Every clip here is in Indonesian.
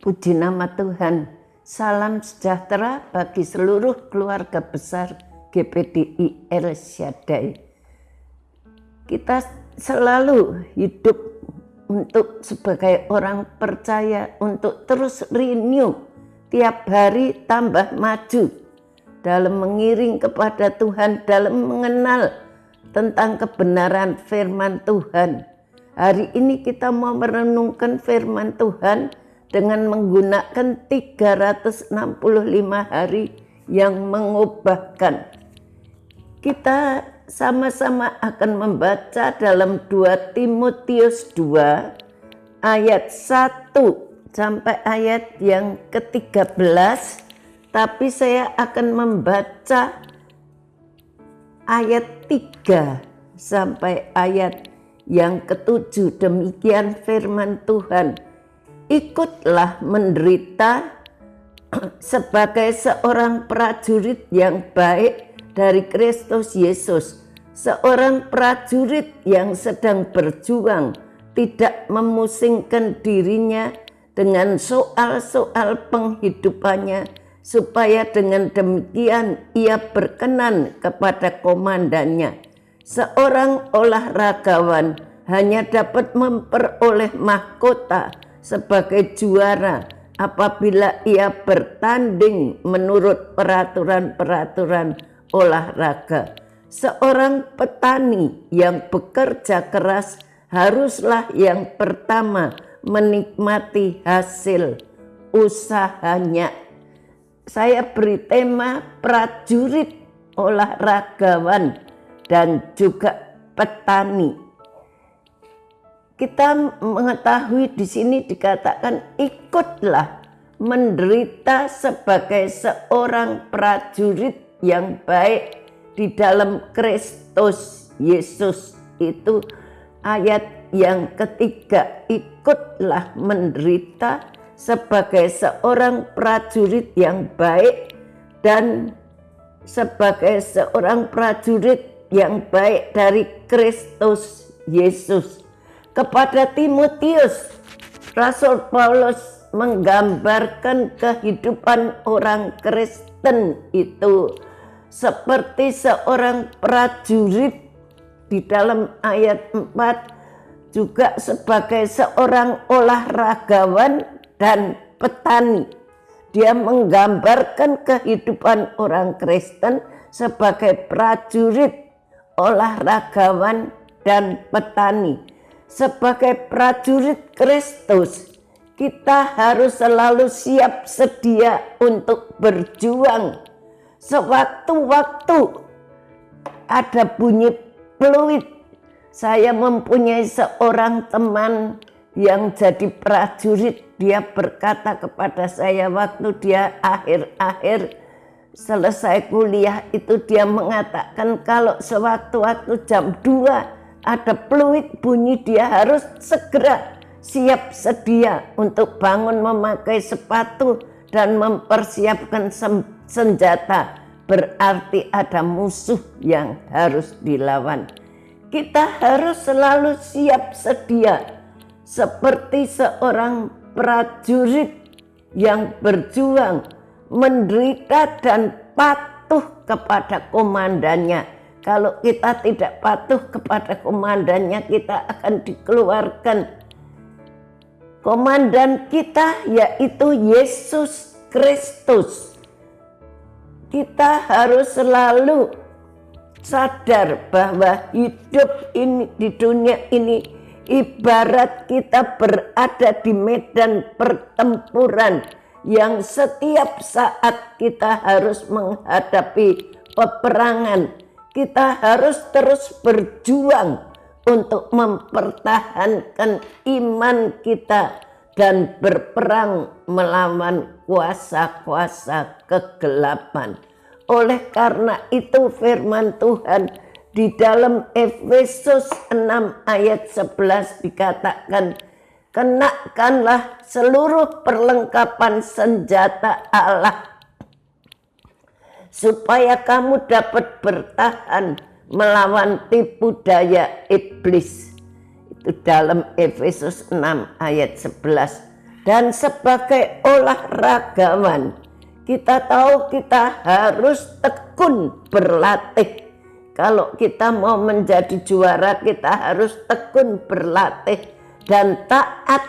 Puji nama Tuhan. Salam sejahtera bagi seluruh keluarga besar GPDI El Shaddai. Kita selalu hidup untuk sebagai orang percaya untuk terus renew, tiap hari tambah maju dalam mengiring kepada Tuhan, dalam mengenal tentang kebenaran firman Tuhan. Hari ini kita mau merenungkan firman Tuhan dengan menggunakan 365 hari yang mengubahkan. Kita sama-sama akan membaca dalam 2 Timotius 2 ayat 1 sampai ayat yang ke-13, tapi saya akan membaca ayat 3 sampai ayat yang ke-7. Demikian firman Tuhan. Ikutlah menderita sebagai seorang prajurit yang baik dari Kristus Yesus, seorang prajurit yang sedang berjuang, tidak memusingkan dirinya dengan soal-soal penghidupannya, supaya dengan demikian ia berkenan kepada komandannya. Seorang olahragawan hanya dapat memperoleh mahkota sebagai juara apabila ia bertanding menurut peraturan-peraturan olahraga. Seorang petani yang bekerja keras haruslah yang pertama menikmati hasil usahanya. Saya beri tema prajurit, olahragawan, dan juga petani. Kita mengetahui di sini dikatakan ikutlah menderita sebagai seorang prajurit yang baik di dalam Kristus Yesus. Itu ayat yang ketiga. Ikutlah menderita sebagai seorang prajurit yang baik dan sebagai seorang prajurit yang baik dari Kristus Yesus. Kepada Timotius, Rasul Paulus menggambarkan kehidupan orang Kristen itu seperti seorang prajurit. Di dalam ayat 4 juga sebagai seorang olahragawan dan petani. Dia menggambarkan kehidupan orang Kristen sebagai prajurit, olahragawan, dan petani. Sebagai prajurit Kristus, kita harus selalu siap sedia untuk berjuang. Sewaktu-waktu ada bunyi peluit. Saya mempunyai seorang teman yang jadi prajurit. Dia berkata kepada saya waktu dia akhir-akhir selesai kuliah itu, dia mengatakan kalau sewaktu-waktu jam 2 ada peluit bunyi, dia harus segera siap sedia untuk bangun, memakai sepatu dan mempersiapkan senjata. Berarti ada musuh yang harus dilawan. Kita harus selalu siap sedia seperti seorang prajurit yang berjuang, menderita dan patuh kepada komandannya. Kalau kita tidak patuh kepada komandannya, kita akan dikeluarkan. Komandan kita yaitu Yesus Kristus. Kita harus selalu sadar bahwa hidup ini di dunia ini ibarat kita berada di medan pertempuran yang setiap saat kita harus menghadapi peperangan. Kita harus terus berjuang untuk mempertahankan iman kita dan berperang melawan kuasa-kuasa kegelapan. Oleh karena itu firman Tuhan di dalam Efesus 6 ayat 11 dikatakan, kenakanlah seluruh perlengkapan senjata Allah supaya kamu dapat bertahan melawan tipu daya iblis. Itu dalam Efesus 6 ayat 11. Dan sebagai olahragawan, kita tahu kita harus tekun berlatih. Kalau kita mau menjadi juara, kita harus tekun berlatih dan taat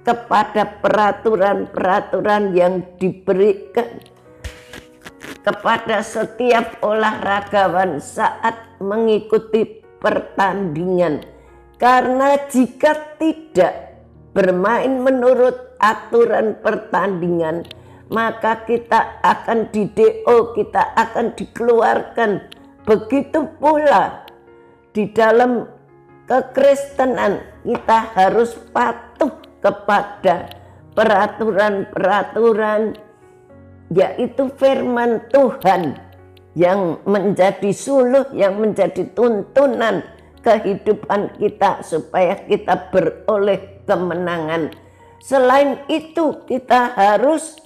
kepada peraturan-peraturan yang diberikan kepada setiap olahragawan saat mengikuti pertandingan. Karena jika tidak bermain menurut aturan pertandingan, maka kita akan di-DO, kita akan dikeluarkan. Begitu pula di dalam kekristenan, kita harus patuh kepada peraturan-peraturan, yaitu firman Tuhan yang menjadi suluh, yang menjadi tuntunan kehidupan kita supaya kita beroleh kemenangan. Selain itu, kita harus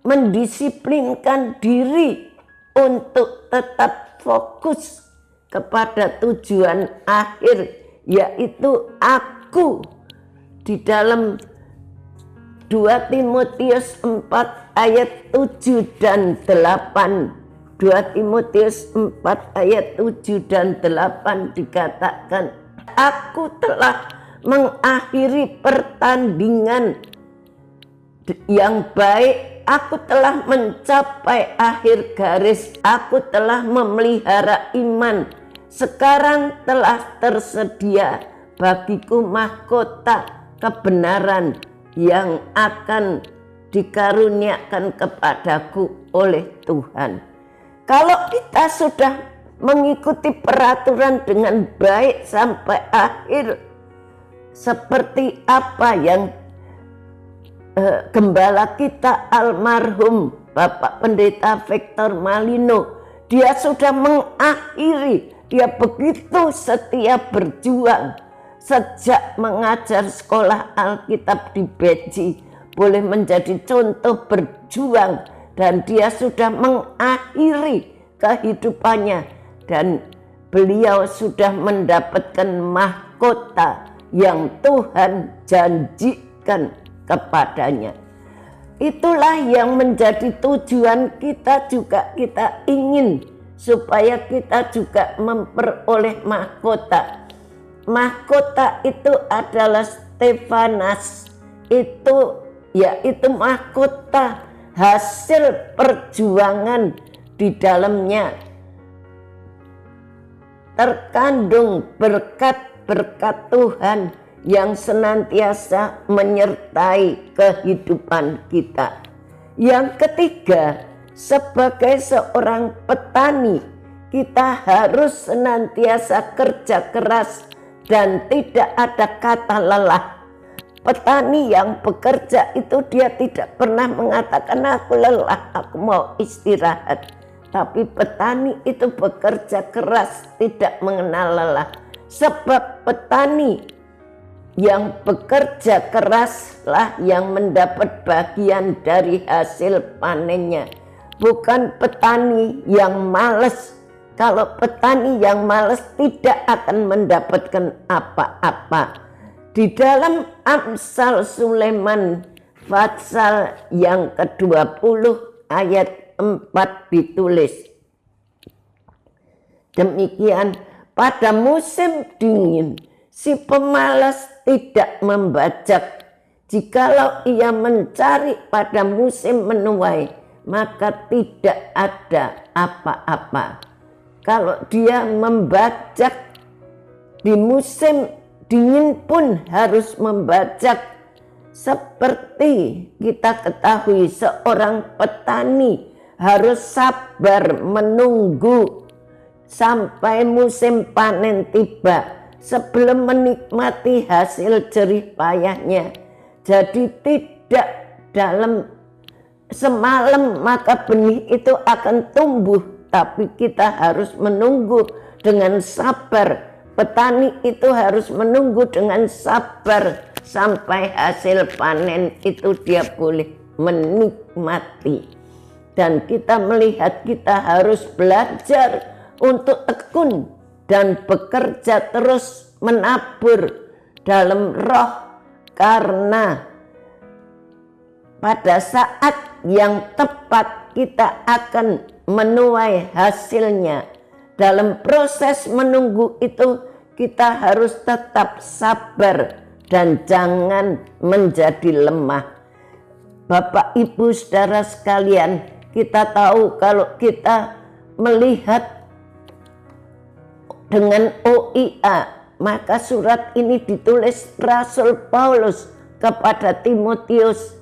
mendisiplinkan diri untuk tetap fokus kepada tujuan akhir, yaitu aku. Di dalam 2 Timotius 4 ayat 7 dan 8, 2 Timotius 4 ayat 7 dan 8 dikatakan, aku telah mengakhiri pertandingan yang baik, aku telah mencapai akhir garis, aku telah memelihara iman. Sekarang telah tersedia bagiku mahkota kebenaran yang akan dikaruniakan kepadaku oleh Tuhan. Kalau kita sudah mengikuti peraturan dengan baik sampai akhir, seperti apa yang gembala kita almarhum Bapak Pendeta Victor Malino, dia sudah mengakhiri, dia begitu setia berjuang sejak mengajar sekolah Alkitab di Beji, boleh menjadi contoh berjuang, dan dia sudah mengakhiri kehidupannya dan beliau sudah mendapatkan mahkota yang Tuhan janjikan kepadanya. Itulah yang menjadi tujuan kita juga. Kita ingin supaya kita juga memperoleh mahkota. Mahkota itu adalah Stefanas, yaitu mahkota hasil perjuangan. Di dalamnya terkandung berkat-berkat Tuhan yang senantiasa menyertai kehidupan kita. Yang ketiga, sebagai seorang petani, kita harus senantiasa kerja keras dan tidak ada kata lelah. Petani yang bekerja itu dia tidak pernah mengatakan aku lelah, aku mau istirahat. Tapi petani itu bekerja keras, tidak mengenal lelah. Sebab petani yang bekerja keraslah yang mendapat bagian dari hasil panennya. Bukan petani yang malas. Kalau petani yang malas tidak akan mendapatkan apa-apa. Di dalam Amsal Sulaiman pasal yang ke-20 ayat 4 ditulis demikian, pada musim dingin si pemalas tidak membajak, jikalau ia mencari pada musim menuai maka tidak ada apa-apa. Kalau dia membajak di musim dingin pun harus membajak. Seperti kita ketahui, seorang petani harus sabar menunggu sampai musim panen tiba sebelum menikmati hasil jerih payahnya. Jadi tidak dalam semalam maka benih itu akan tumbuh, tapi kita harus menunggu dengan sabar. Petani itu harus menunggu dengan sabar sampai hasil panen itu dia boleh menikmati. Dan kita melihat kita harus belajar untuk tekun dan bekerja terus menabur dalam roh karena pada saat yang tepat kita akan menuai hasilnya. Dalam proses menunggu itu kita harus tetap sabar dan jangan menjadi lemah. Bapak Ibu saudara sekalian, kita tahu kalau kita melihat dengan OIA, maka surat ini ditulis Rasul Paulus kepada Timotius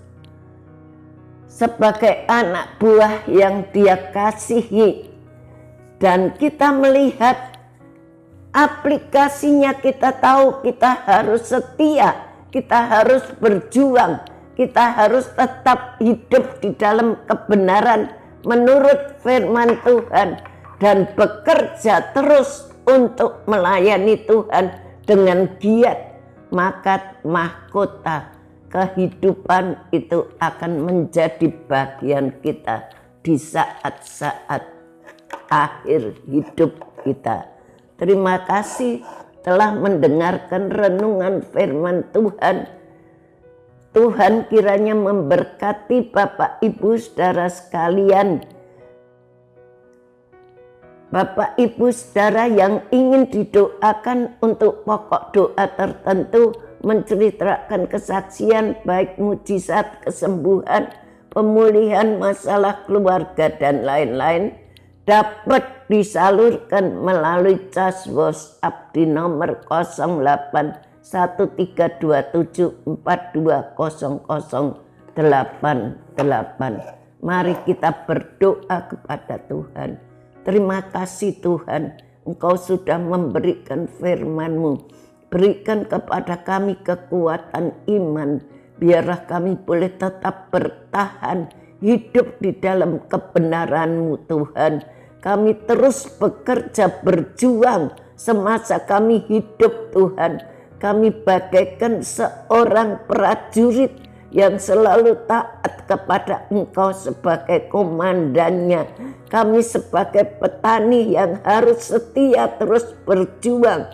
sebagai anak buah yang dia kasihi. Dan kita melihat aplikasinya, kita tahu kita harus setia, kita harus berjuang, kita harus tetap hidup di dalam kebenaran menurut firman Tuhan dan bekerja terus untuk melayani Tuhan dengan giat. Maka mahkota kehidupan itu akan menjadi bagian kita di saat-saat akhir hidup kita. Terima kasih telah mendengarkan renungan firman Tuhan. Tuhan kiranya memberkati Bapak Ibu saudara sekalian. Bapak Ibu saudara yang ingin didoakan untuk pokok doa tertentu, menceritakan kesaksian baik mujizat, kesembuhan, pemulihan masalah keluarga dan lain-lain, dapat disalurkan melalui cas WhatsApp di nomor 081324200888. Mari kita berdoa kepada Tuhan. Terima kasih Tuhan, Engkau sudah memberikan firman-Mu. Berikan kepada kami kekuatan iman, biarlah kami boleh tetap bertahan hidup di dalam kebenaran-Mu Tuhan. Kami terus bekerja berjuang semasa kami hidup Tuhan. Kami bagaikan seorang prajurit yang selalu taat kepada Engkau sebagai komandannya. Kami sebagai petani yang harus setia terus berjuang.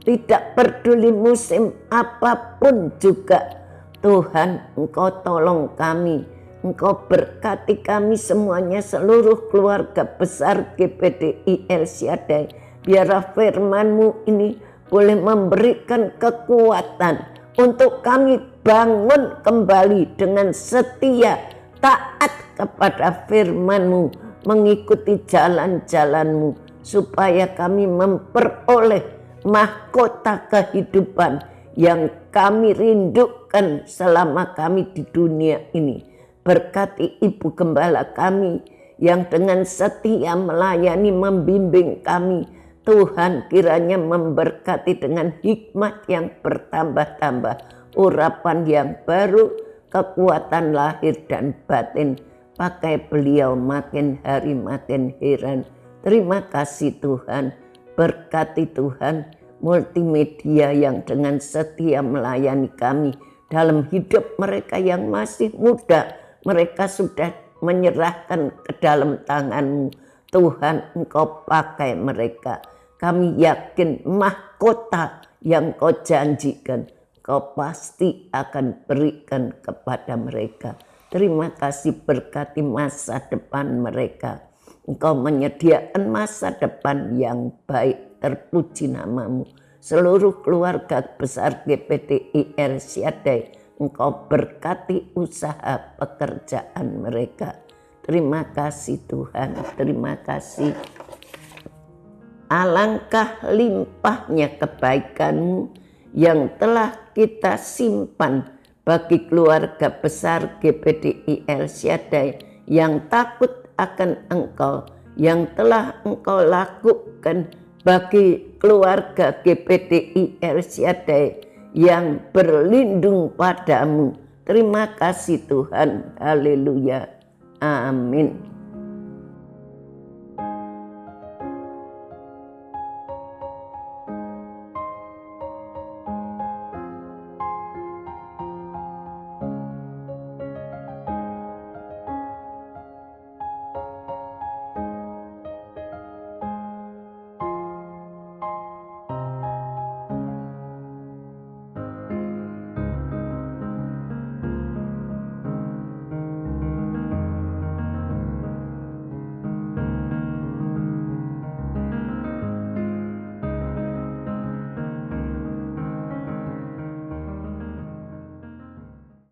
Tidak peduli musim apapun juga. Tuhan, Engkau tolong kami. Engkau berkati kami semuanya, seluruh keluarga besar GPDI El Shaddai. Biarlah firman-Mu ini boleh memberikan kekuatan untuk kami bangun kembali dengan setia, taat kepada firman-Mu, mengikuti jalan-jalan-Mu, supaya kami memperoleh mahkota kehidupan yang kami rindukan selama kami di dunia ini. Berkati Ibu Gembala kami yang dengan setia melayani, membimbing kami. Tuhan kiranya memberkati dengan hikmat yang bertambah-tambah, urapan yang baru, kekuatan lahir dan batin. Pakai beliau makin hari makin heran. Terima kasih Tuhan. Berkati Tuhan multimedia yang dengan setia melayani kami dalam hidup mereka yang masih muda. Mereka sudah menyerahkan ke dalam tangan-Mu. Tuhan, Engkau pakai mereka. Kami yakin mahkota yang Kau janjikan, Kau pasti akan berikan kepada mereka. Terima kasih, berkati masa depan mereka. Engkau menyediakan masa depan yang baik. Terpuji nama-Mu. Seluruh keluarga besar GPDI El Shaddai, Engkau berkati usaha pekerjaan mereka. Terima kasih Tuhan, terima kasih. Alangkah limpahnya kebaikan-Mu yang telah kita simpan bagi keluarga besar GPDI El Shaddai yang takut akan Engkau, yang telah Engkau lakukan bagi keluarga GPDI El Shaddai yang berlindung padamu. Terima kasih Tuhan. Haleluya. Amin.